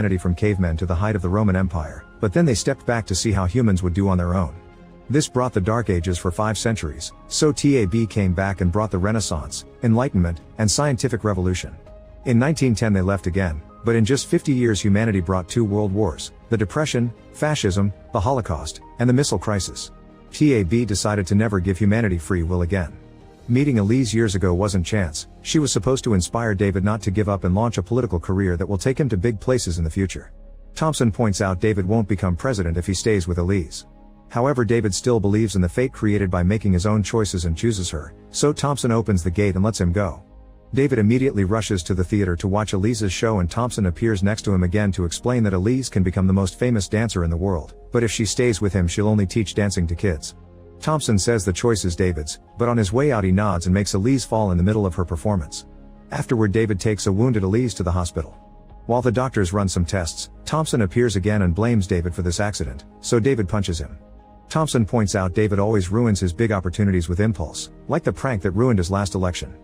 humanity from cavemen to the height of the Roman Empire, but then they stepped back to see how humans would do on their own. This brought the Dark Ages for 5 centuries, so TAB came back and brought the Renaissance, Enlightenment, and Scientific Revolution. In 1910 they left again, but in just 50 years humanity brought 2 world wars, the Depression, Fascism, the Holocaust, and the Missile Crisis. TAB decided to never give humanity free will again. Meeting Elise years ago wasn't chance, she was supposed to inspire David not to give up and launch a political career that will take him to big places in the future. Thompson points out David won't become president if he stays with Elise. However, David still believes in the fate created by making his own choices and chooses her, so Thompson opens the gate and lets him go. David immediately rushes to the theater to watch Elise's show, and Thompson appears next to him again to explain that Elise can become the most famous dancer in the world, but if she stays with him she'll only teach dancing to kids. Thompson says the choice is David's, but on his way out he nods and makes Elise fall in the middle of her performance. Afterward, David takes a wounded Elise to the hospital. While the doctors run some tests, Thompson appears again and blames David for this accident, so David punches him. Thompson points out David always ruins his big opportunities with impulse, like the prank that ruined his last election.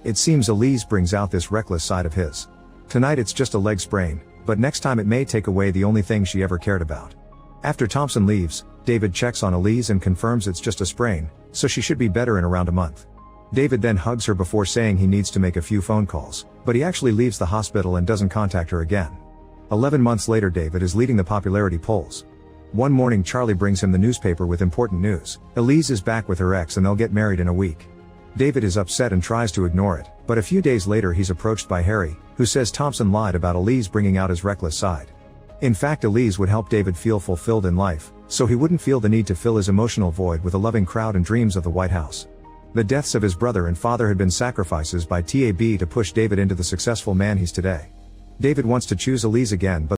It seems Elise brings out this reckless side of his. Tonight it's just a leg sprain, but next time it may take away the only thing she ever cared about. After Thompson leaves, David checks on Elise and confirms it's just a sprain, so she should be better in around a month. David then hugs her before saying he needs to make a few phone calls, but he actually leaves the hospital and doesn't contact her again. 11 months later, David is leading the popularity polls. One morning Charlie brings him the newspaper with important news. Elise is back with her ex and they'll get married in a week. David is upset and tries to ignore it, but a few days later he's approached by Harry, who says Thompson lied about Elise bringing out his reckless side. In fact, Elise would help David feel fulfilled in life, so he wouldn't feel the need to fill his emotional void with a loving crowd and dreams of the White House. The deaths of his brother and father had been sacrifices by TAB to push David into the successful man he's today. David wants to choose Elise again, but